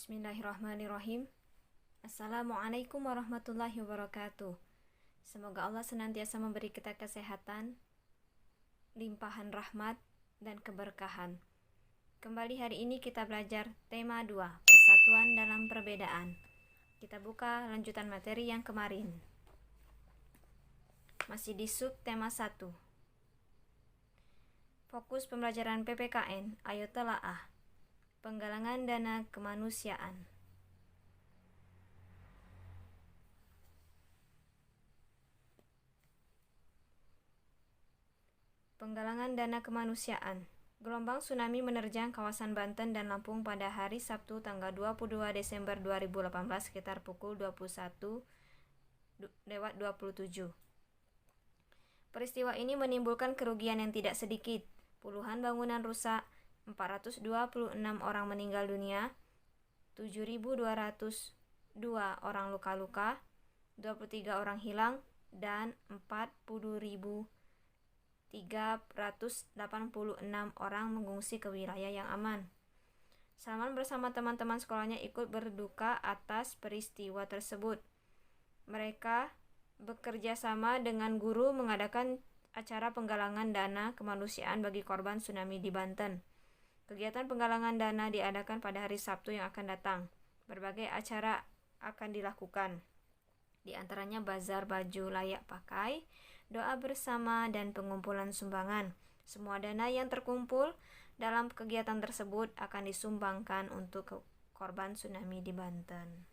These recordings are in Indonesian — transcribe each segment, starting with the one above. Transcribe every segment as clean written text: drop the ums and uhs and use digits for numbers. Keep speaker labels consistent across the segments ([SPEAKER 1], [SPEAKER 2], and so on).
[SPEAKER 1] Bismillahirrahmanirrahim. Assalamualaikum warahmatullahi wabarakatuh. Semoga Allah senantiasa memberi kita kesehatan, limpahan rahmat, dan keberkahan. Kembali hari ini kita belajar tema 2, persatuan dalam perbedaan. Kita buka lanjutan materi yang kemarin. Masih di sub tema 1. Fokus pembelajaran PPKN, ayo telaah. Penggalangan dana kemanusiaan. Penggalangan dana kemanusiaan. Gelombang tsunami menerjang kawasan Banten dan Lampung pada hari Sabtu tanggal 22 Desember 2018 sekitar pukul 21:27. Peristiwa ini menimbulkan kerugian yang tidak sedikit. Puluhan bangunan rusak, 426 orang meninggal dunia, 7.202 orang luka-luka, 23 orang hilang, dan 40.386 orang mengungsi ke wilayah yang aman. Salman bersama teman-teman sekolahnya ikut berduka atas peristiwa tersebut. Mereka bekerja sama dengan guru mengadakan acara penggalangan dana kemanusiaan bagi korban tsunami di Banten. Kegiatan penggalangan dana diadakan pada hari Sabtu yang akan datang. Berbagai acara akan dilakukan. Di antaranya bazar baju layak pakai, doa bersama, dan pengumpulan sumbangan. Semua dana yang terkumpul dalam kegiatan tersebut akan disumbangkan untuk korban tsunami di Banten.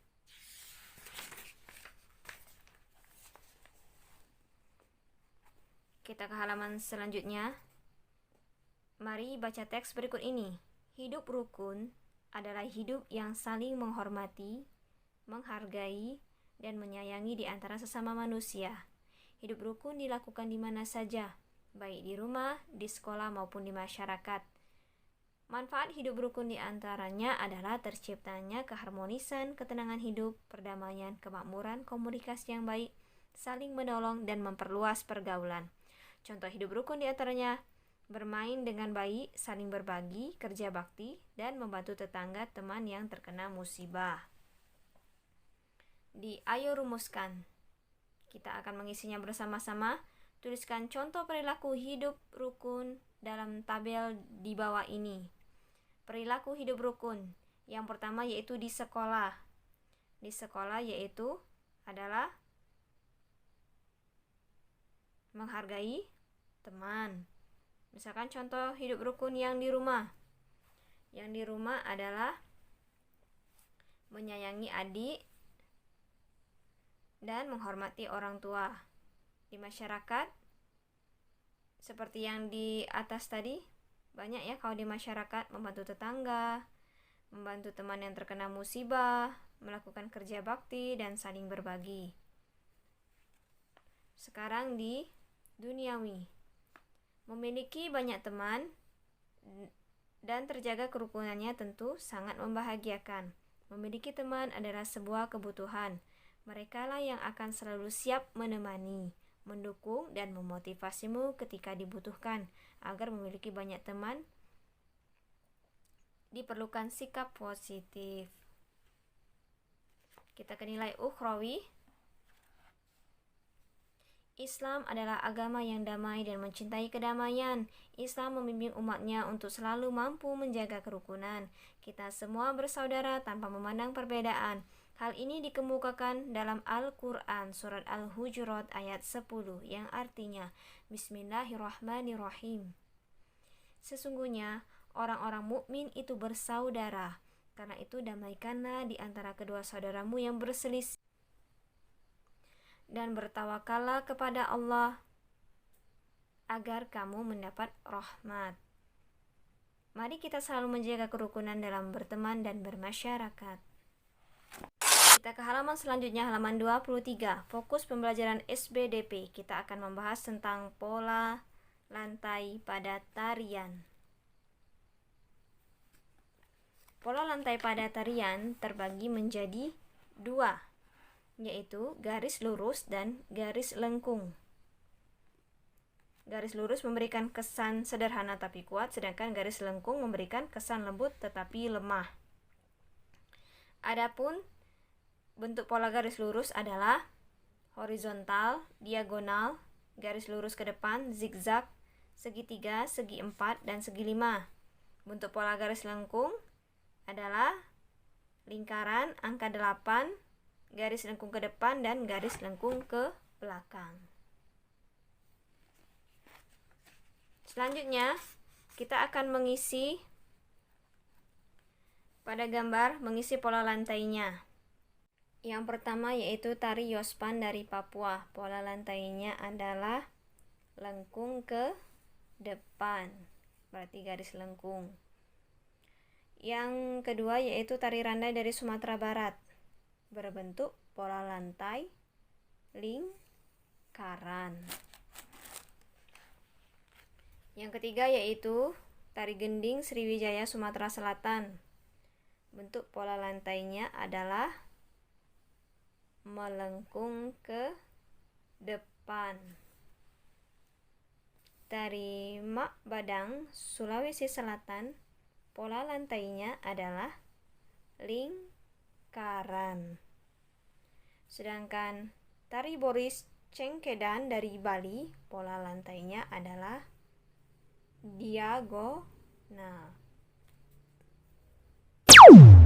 [SPEAKER 1] Kita ke halaman selanjutnya. Mari baca teks berikut ini. Hidup rukun adalah hidup yang saling menghormati, menghargai, dan menyayangi di antara sesama manusia. Hidup rukun dilakukan di mana saja, baik di rumah, di sekolah, maupun di masyarakat. Manfaat hidup rukun di antaranya adalah terciptanya keharmonisan, ketenangan hidup, perdamaian, kemakmuran, komunikasi yang baik, saling menolong, dan memperluas pergaulan. Contoh hidup rukun di antaranya bermain dengan baik, saling berbagi, kerja bakti, dan membantu tetangga teman yang terkena musibah. Ayo rumuskan. Kita akan mengisinya bersama-sama. Tuliskan contoh perilaku hidup rukun dalam tabel di bawah ini. Perilaku hidup rukun. Yang pertama yaitu di sekolah. Di sekolah yaitu adalah menghargai teman. Misalkan contoh hidup rukun yang di rumah. Yang di rumah adalah menyayangi adik dan menghormati orang tua. Di masyarakat, seperti yang di atas tadi, banyak ya kalau di masyarakat membantu tetangga, membantu teman yang terkena musibah, melakukan kerja bakti, dan saling berbagi. Sekarang di duniawi. Memiliki banyak teman dan terjaga kerukunannya tentu sangat membahagiakan. Memiliki teman adalah sebuah kebutuhan. Merekalah yang akan selalu siap menemani, mendukung, dan memotivasimu ketika dibutuhkan. Agar memiliki banyak teman, diperlukan sikap positif. Kita ke nilai ukhrawi. Islam adalah agama yang damai dan mencintai kedamaian. Islam membimbing umatnya untuk selalu mampu menjaga kerukunan. Kita semua bersaudara tanpa memandang perbedaan. Hal ini dikemukakan dalam Al-Quran surat Al-Hujurat ayat 10 yang artinya Bismillahirrahmanirrahim. Sesungguhnya orang-orang mukmin itu bersaudara. Karena itu damaikanlah di antara kedua saudaramu yang berselisih. Dan bertawakallah kepada Allah agar kamu mendapat rahmat. Mari kita selalu menjaga kerukunan dalam berteman dan bermasyarakat. Kita ke halaman selanjutnya, halaman 23. Fokus pembelajaran SBDP. Kita akan membahas tentang pola lantai pada tarian. Pola lantai pada tarian terbagi menjadi 2, yaitu garis lurus dan garis lengkung. Garis lurus memberikan kesan sederhana tapi kuat, sedangkan garis lengkung memberikan kesan lembut tetapi lemah. Adapun bentuk pola garis lurus adalah horizontal, diagonal, garis lurus ke depan, zigzag, segitiga, segi 4, dan segi 5. Bentuk pola garis lengkung adalah lingkaran, angka 8, garis lengkung ke depan, dan garis lengkung ke belakang. Selanjutnya, kita akan mengisi pada gambar, mengisi pola lantainya. Yang pertama yaitu tari Yospan dari Papua. Pola lantainya adalah lengkung ke depan, berarti garis lengkung. Yang kedua yaitu tari Randai dari Sumatera Barat, berbentuk pola lantai lingkaran. Yang ketiga yaitu tari Gending Sriwijaya Sumatera Selatan. Bentuk pola lantainya adalah melengkung ke depan. Tari Mak Badang Sulawesi Selatan, pola lantainya adalah lingkaran. Sedangkan tari Boris Cengkedan dari Bali, pola lantainya adalah diagonal.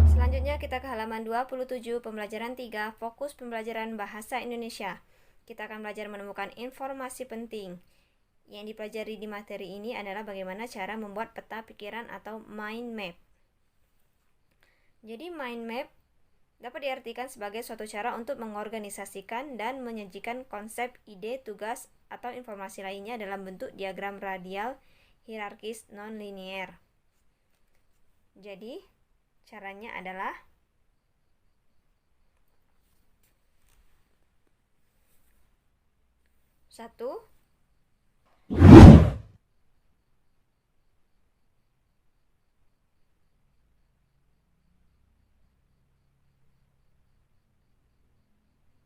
[SPEAKER 1] Selanjutnya kita ke halaman 27, pembelajaran 3, fokus pembelajaran bahasa Indonesia. Kita akan belajar menemukan informasi penting. Yang dipelajari di materi ini adalah bagaimana cara membuat peta pikiran atau mind map. Jadi mind map dapat diartikan sebagai suatu cara untuk mengorganisasikan dan menyajikan konsep, ide, tugas, atau informasi lainnya dalam bentuk diagram radial hierarkis non-linier. Jadi, caranya adalah satu,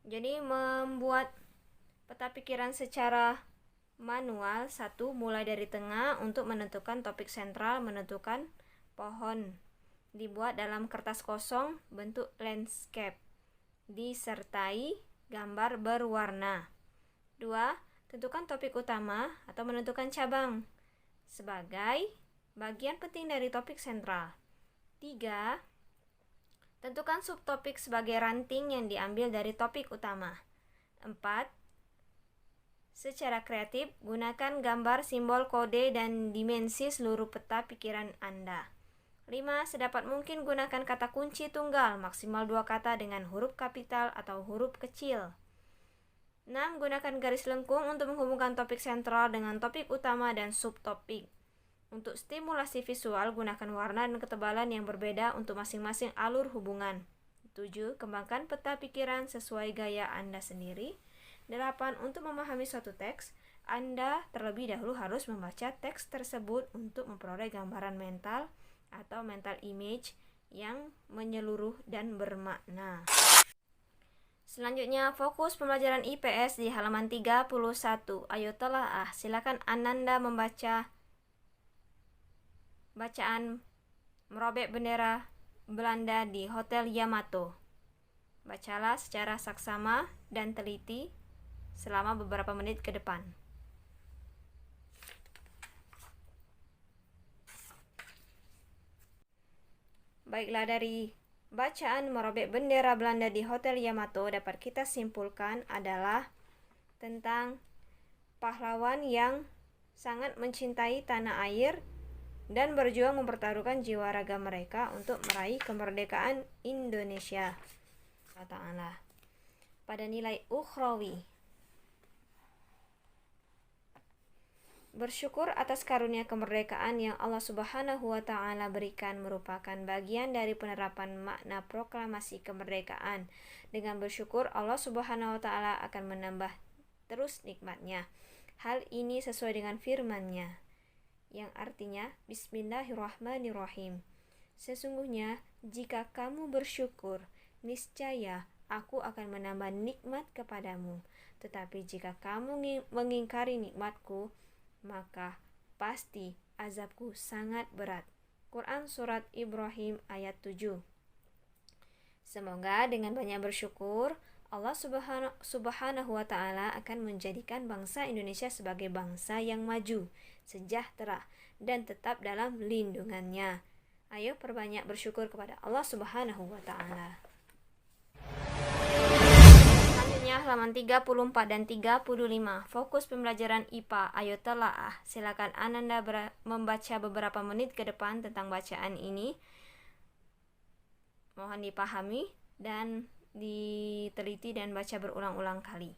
[SPEAKER 1] jadi membuat peta pikiran secara manual. Satu, mulai dari tengah untuk menentukan topik sentral, menentukan pohon. Dibuat dalam kertas kosong bentuk landscape, disertai gambar berwarna. 2. Tentukan topik utama atau menentukan cabang sebagai bagian penting dari topik sentral. 3. Tentukan subtopik sebagai ranting yang diambil dari topik utama. 4. Secara kreatif, gunakan gambar, simbol, kode, dan dimensi seluruh peta pikiran Anda. 5. Sedapat mungkin gunakan kata kunci tunggal, maksimal 2 kata dengan huruf kapital atau huruf kecil. 6. Gunakan garis lengkung untuk menghubungkan topik sentral dengan topik utama dan subtopik. Untuk stimulasi visual, gunakan warna dan ketebalan yang berbeda untuk masing-masing alur hubungan. 7. Kembangkan peta pikiran sesuai gaya Anda sendiri. 8. Untuk memahami suatu teks, Anda terlebih dahulu harus membaca teks tersebut untuk memperoleh gambaran mental atau mental image yang menyeluruh dan bermakna. Selanjutnya, fokus pembelajaran IPS di halaman 31. Ayo telaah, silakan Ananda membaca bacaan merobek bendera Belanda di Hotel Yamato. Bacalah secara saksama dan teliti selama beberapa menit ke depan. Baiklah, dari bacaan merobek bendera Belanda di Hotel Yamato dapat kita simpulkan adalah tentang pahlawan yang sangat mencintai tanah air dan berjuang mempertaruhkan jiwa raga mereka untuk meraih kemerdekaan Indonesia. Ta'ala. Pada nilai ukhrawi, bersyukur atas karunia kemerdekaan yang Allah Subhanahu wa Ta'ala berikan merupakan bagian dari penerapan makna proklamasi kemerdekaan. Dengan bersyukur, Allah Subhanahu wa Ta'ala akan menambah terus nikmatnya. Hal ini sesuai dengan firman-Nya yang artinya Bismillahirrahmanirrahim. Sesungguhnya jika kamu bersyukur, niscaya aku akan menambah nikmat kepadamu. Tetapi jika kamu mengingkari nikmatku, maka pasti azabku sangat berat. Quran Surat Ibrahim ayat 7. Semoga dengan banyak bersyukur, Allah Subhanahu wa Ta'ala akan menjadikan bangsa Indonesia sebagai bangsa yang maju, sejahtera, dan tetap dalam lindungannya. Ayo perbanyak bersyukur kepada Allah Subhanahu wa Ta'ala. Selanjutnya halaman 34 dan 35. Fokus pembelajaran IPA. Ayo telaah. Silakan Ananda membaca beberapa menit ke depan tentang bacaan ini. Mohon dipahami dan diteliti dan baca berulang-ulang kali.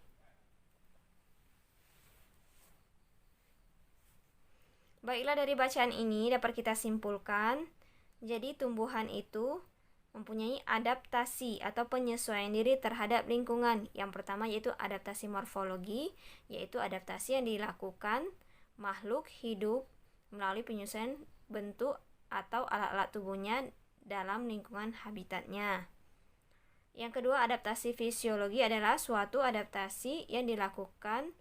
[SPEAKER 1] Baiklah, dari bacaan ini dapat kita simpulkan, jadi tumbuhan itu mempunyai adaptasi atau penyesuaian diri terhadap lingkungan. Yang pertama yaitu adaptasi morfologi, yaitu adaptasi yang dilakukan makhluk hidup melalui penyesuaian bentuk atau alat-alat tubuhnya dalam lingkungan habitatnya. Yang kedua, adaptasi fisiologi adalah suatu adaptasi yang dilakukan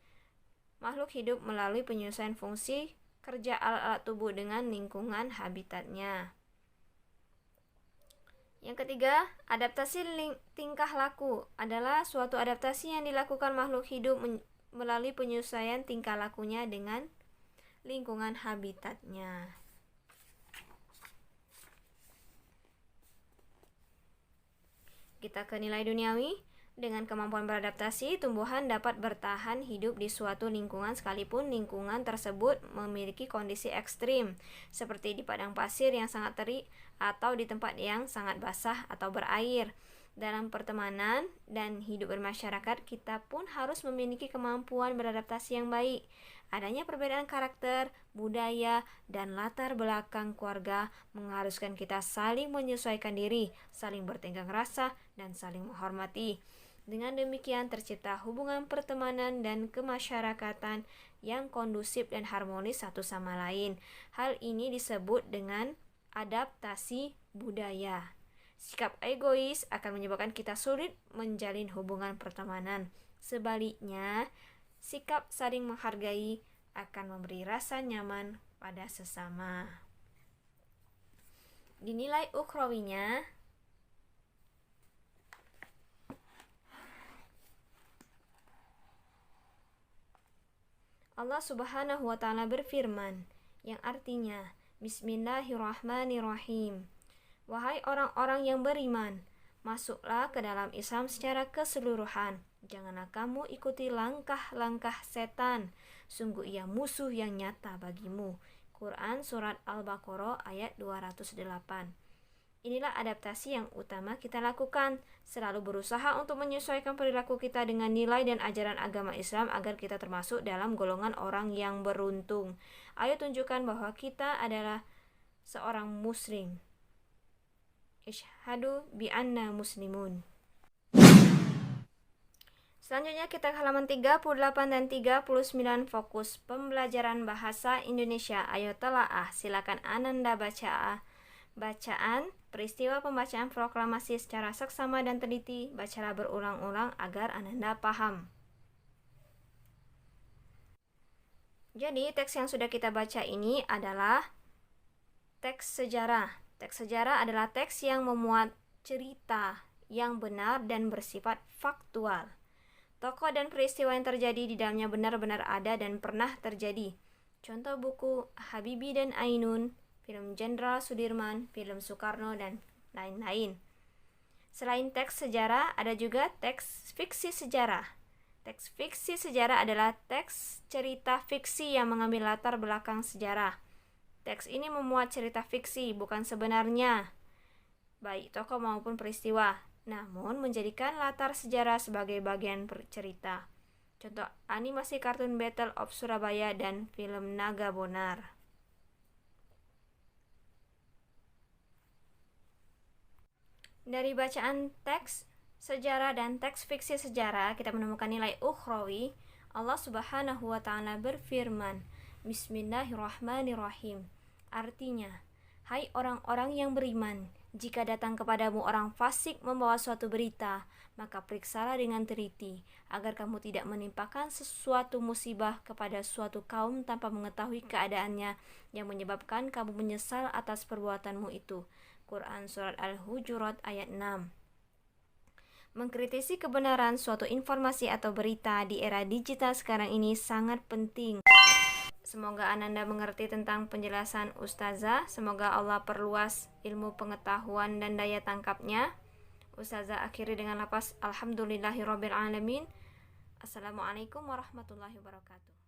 [SPEAKER 1] makhluk hidup melalui penyesuaian fungsi kerja alat-alat tubuh dengan lingkungan habitatnya. Yang ketiga, adaptasi tingkah laku adalah suatu adaptasi yang dilakukan makhluk hidup melalui penyesuaian tingkah lakunya dengan lingkungan habitatnya. Kita ke nilai duniawi. Dengan kemampuan beradaptasi, tumbuhan dapat bertahan hidup di suatu lingkungan sekalipun lingkungan tersebut memiliki kondisi ekstrim, seperti di padang pasir yang sangat terik atau di tempat yang sangat basah atau berair. Dalam pertemanan dan hidup bermasyarakat, kita pun harus memiliki kemampuan beradaptasi yang baik. Adanya perbedaan karakter, budaya, dan latar belakang keluarga mengharuskan kita saling menyesuaikan diri, saling bertenggang rasa, dan saling menghormati. Dengan demikian tercipta hubungan pertemanan dan kemasyarakatan yang kondusif dan harmonis satu sama lain. Hal ini disebut dengan adaptasi budaya. Sikap egois akan menyebabkan kita sulit menjalin hubungan pertemanan. Sebaliknya, sikap saling menghargai akan memberi rasa nyaman pada sesama. Dinilai ukhrawinya, Allah Subhanahu wa Ta'ala berfirman, yang artinya, Bismillahirrahmanirrahim. Wahai orang-orang yang beriman, masuklah ke dalam Islam secara keseluruhan. Janganlah kamu ikuti langkah-langkah setan. Sungguh ia musuh yang nyata bagimu. Quran Surat Al-Baqarah ayat 208. Inilah adaptasi yang utama kita lakukan. Selalu berusaha untuk menyesuaikan perilaku kita dengan nilai dan ajaran agama Islam agar kita termasuk dalam golongan orang yang beruntung. Ayo tunjukkan bahwa kita adalah seorang muslim. Isyhadu bi anna muslimun. Selanjutnya kita ke halaman 38 dan 39. Fokus pembelajaran bahasa Indonesia. Ayo telaah. Silakan Ananda baca bacaan peristiwa pembacaan proklamasi secara seksama dan teliti. Bacalah berulang-ulang agar Ananda paham. Jadi teks yang sudah kita baca ini adalah teks sejarah. Teks sejarah adalah teks yang memuat cerita yang benar dan bersifat faktual. Tokoh dan peristiwa yang terjadi di dalamnya benar-benar ada dan pernah terjadi. Contoh buku Habibie dan Ainun, film Jenderal Sudirman, film Soekarno, dan lain-lain. Selain teks sejarah, ada juga teks fiksi sejarah. Teks fiksi sejarah adalah teks cerita fiksi yang mengambil latar belakang sejarah. Teks ini memuat cerita fiksi, bukan sebenarnya, baik tokoh maupun peristiwa, namun menjadikan latar sejarah sebagai bagian cerita. Contoh animasi kartun Battle of Surabaya dan film Naga Bonar. Dari bacaan teks sejarah dan teks fiksi sejarah, kita menemukan nilai ukhrawi. Allah Subhanahu wa Ta'ala berfirman, Bismillahirrahmanirrahim. Artinya, hai orang-orang yang beriman, jika datang kepadamu orang fasik membawa suatu berita, maka periksalah dengan teliti, agar kamu tidak menimpakan sesuatu musibah kepada suatu kaum tanpa mengetahui keadaannya, yang menyebabkan kamu menyesal atas perbuatanmu itu. Quran Surat Al-Hujurat ayat 6. Mengkritisi kebenaran suatu informasi atau berita di era digital sekarang ini sangat penting. Semoga Ananda mengerti tentang penjelasan Ustazah. Semoga Allah perluas ilmu pengetahuan dan daya tangkapnya. Ustazah akhiri dengan lafaz Alhamdulillahirrabbilalamin. Assalamualaikum warahmatullahi wabarakatuh.